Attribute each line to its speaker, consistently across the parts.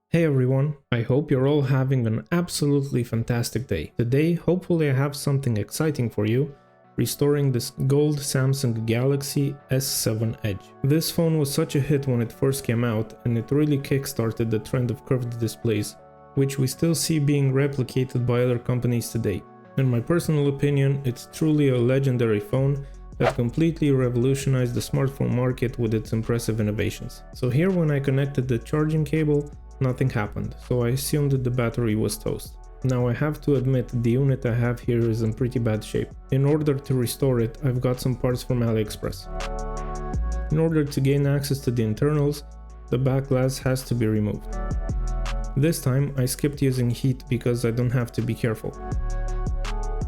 Speaker 1: Hey everyone, I hope you're all having an absolutely fantastic day. Today, hopefully I have something exciting for you, restoring this gold Samsung Galaxy S7 Edge. This phone was such a hit when it first came out, and it really kickstarted the trend of curved displays, which we still see being replicated by other companies today. In my personal opinion, it's truly a legendary phone that completely revolutionized the smartphone market with its impressive innovations. So here, when I connected the charging cable, nothing happened, so I assumed that the battery was toast. Now I have to admit, the unit I have here is in pretty bad shape. In order to restore it, I've got some parts from AliExpress. In order to gain access to the internals, the back glass has to be removed. This time I skipped using heat because I don't have to be careful.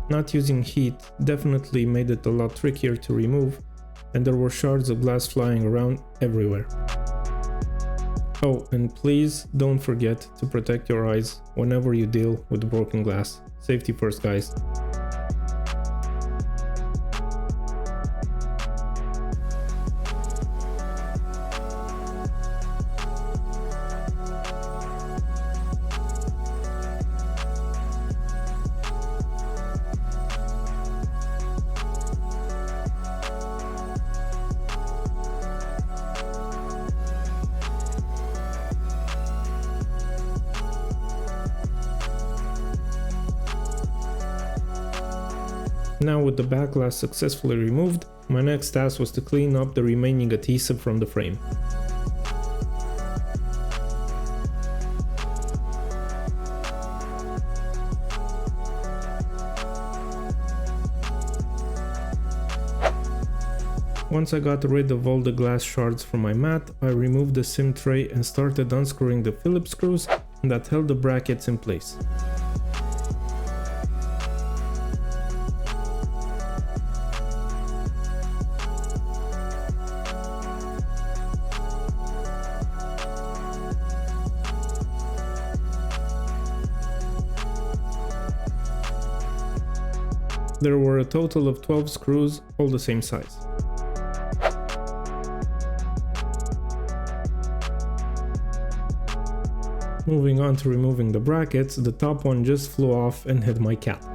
Speaker 1: Not using heat definitely made it a lot trickier to remove, and there were shards of glass flying around everywhere. Oh, and please don't forget to protect your eyes whenever you deal with broken glass. Safety first, guys. Now with the back glass successfully removed, my next task was to clean up the remaining adhesive from the frame. Once I got rid of all the glass shards from my mat, I removed the SIM tray and started unscrewing the Phillips screws that held the brackets in place. There were a total of 12 screws, all the same size. Moving on to removing the brackets, the top one just flew off and hit my cat.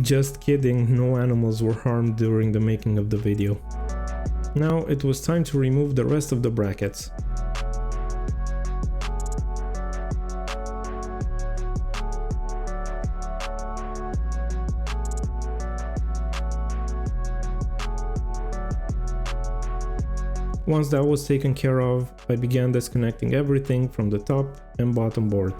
Speaker 1: Just kidding, no animals were harmed during the making of the video. Now it was time to remove the rest of the brackets. Once that was taken care of, I began disconnecting everything from the top and bottom board.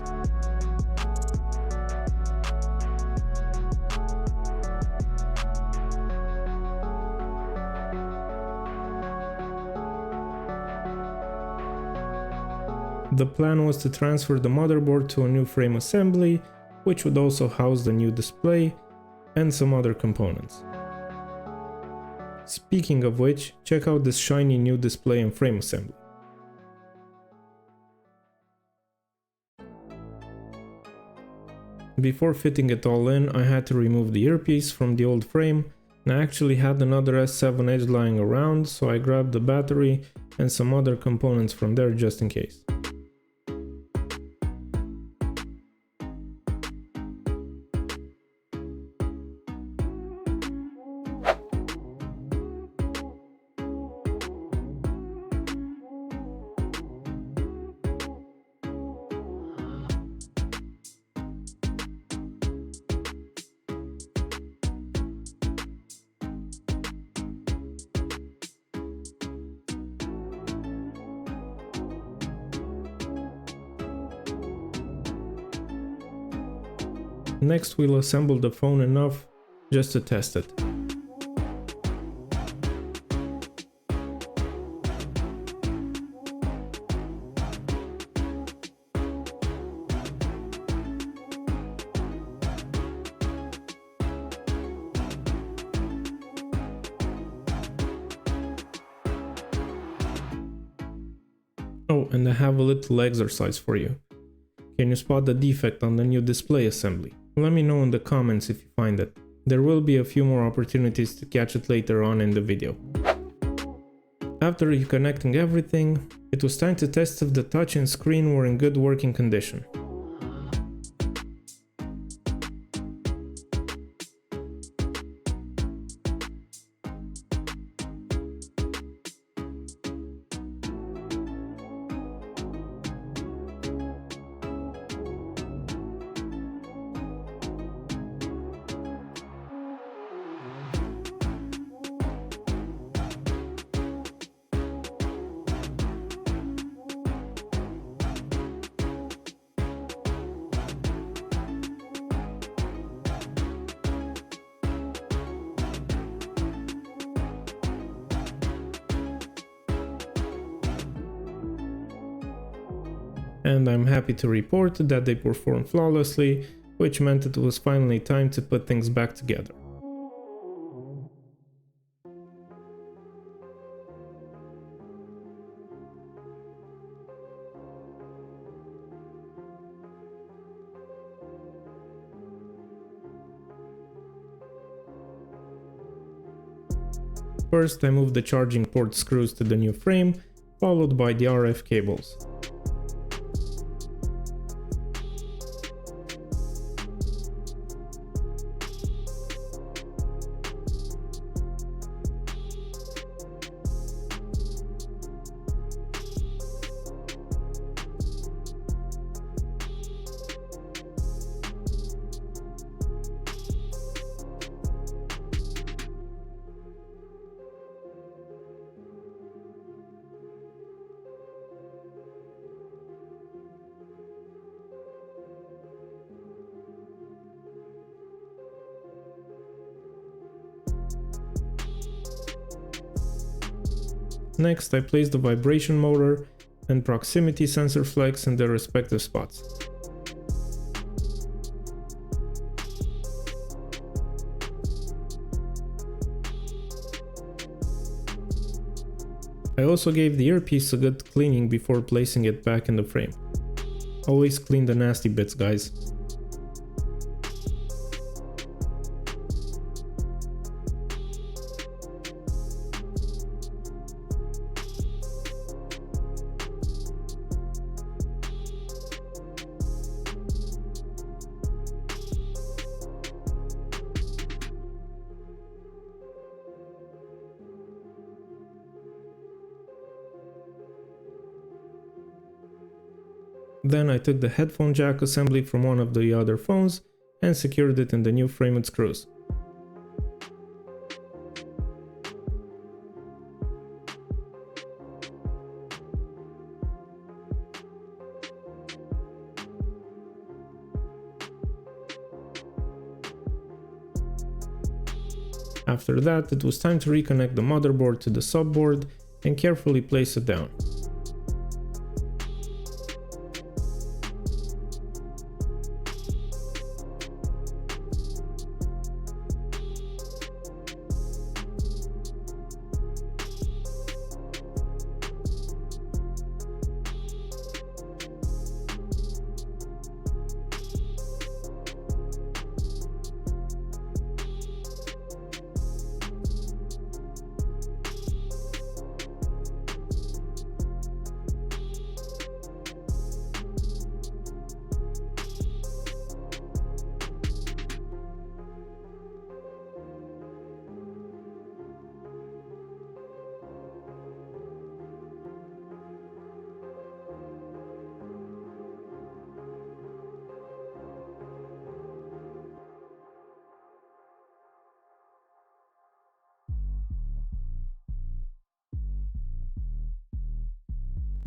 Speaker 1: The plan was to transfer the motherboard to a new frame assembly, which would also house the new display and some other components. Speaking of which, check out this shiny new display and frame assembly. Before fitting it all in, I had to remove the earpiece from the old frame, and I actually had another S7 Edge lying around, so I grabbed the battery and some other components from there just in case. Next, we'll assemble the phone enough just to test it. Oh, and I have a little exercise for you. Can you spot the defect on the new display assembly? Let me know in the comments if you find it. There will be a few more opportunities to catch it later on in the video. After reconnecting everything, it was time to test if the touch and screen were in good working condition. And I'm happy to report that they performed flawlessly, which meant it was finally time to put things back together. First, I moved the charging port screws to the new frame, followed by the RF cables. Next, I placed the vibration motor and proximity sensor flex in their respective spots. I also gave the earpiece a good cleaning before placing it back in the frame. Always clean the nasty bits, guys. Then I took the headphone jack assembly from one of the other phones and secured it in the new frame with screws. After that, it was time to reconnect the motherboard to the subboard and carefully place it down.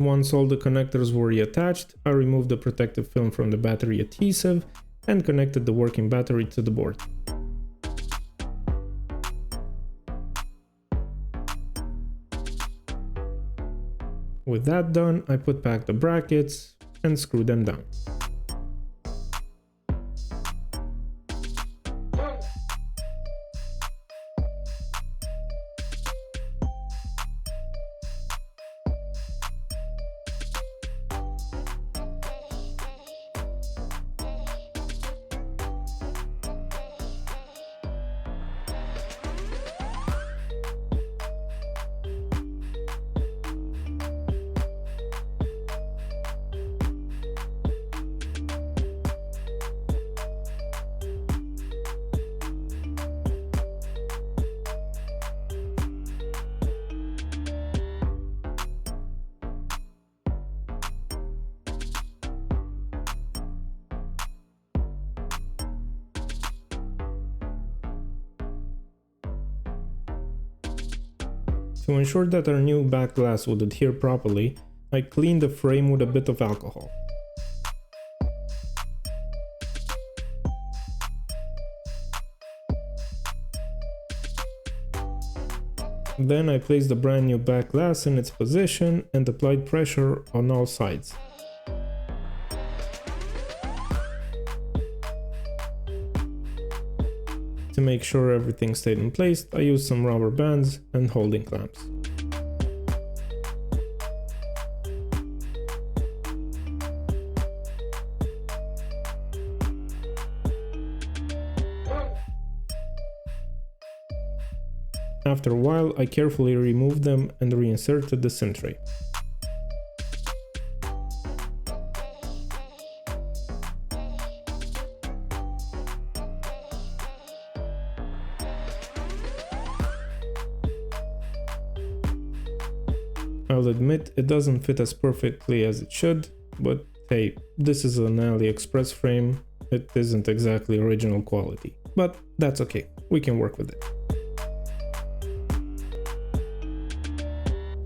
Speaker 1: Once all the connectors were reattached, I removed the protective film from the battery adhesive and connected the working battery to the board. With that done, I put back the brackets and screwed them down. To ensure that our new back glass would adhere properly, I cleaned the frame with a bit of alcohol. Then I placed the brand new back glass in its position and applied pressure on all sides. To make sure everything stayed in place, I used some rubber bands and holding clamps. After a while, I carefully removed them and reinserted the SIM tray. I'll admit it doesn't fit as perfectly as it should, but hey, this is an AliExpress frame, it isn't exactly original quality. But that's okay, we can work with it.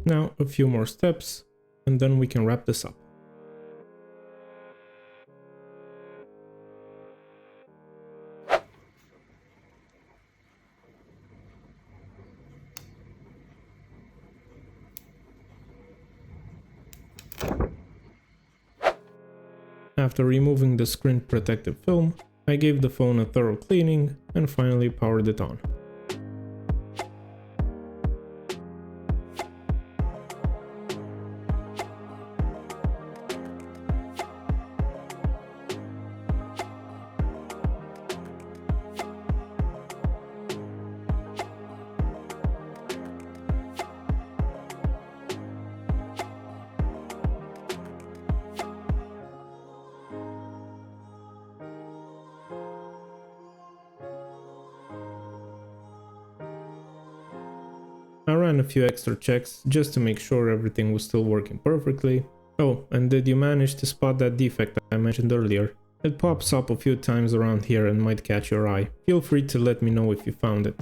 Speaker 1: Now a few more steps, and then we can wrap this up. After removing the screen protective film, I gave the phone a thorough cleaning and finally powered it on. I ran a few extra checks just to make sure everything was still working perfectly. Oh, and did you manage to spot that defect I mentioned earlier? It pops up a few times around here and might catch your eye. Feel free to let me know if you found it.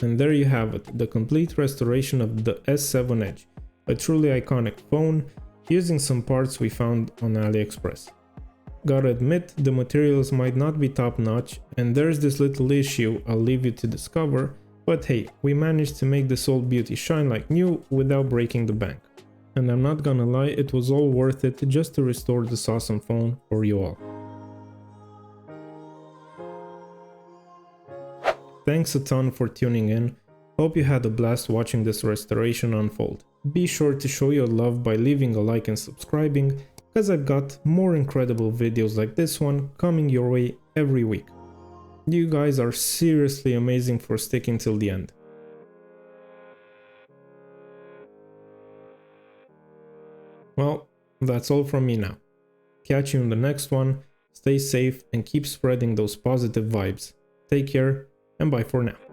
Speaker 1: And there you have it, the complete restoration of the S7 Edge, a truly iconic phone using some parts we found on AliExpress. Gotta admit, the materials might not be top notch, and there's this little issue I'll leave you to discover, but hey, we managed to make this old beauty shine like new without breaking the bank. And I'm not gonna lie, it was all worth it just to restore this awesome phone for you all. Thanks a ton for tuning in, hope you had a blast watching this restoration unfold. Be sure to show your love by leaving a like and subscribing, because I've got more incredible videos like this one coming your way every week. You guys are seriously amazing for sticking till the end. Well, that's all from me now. Catch you in the next one, stay safe and keep spreading those positive vibes. Take care and bye for now.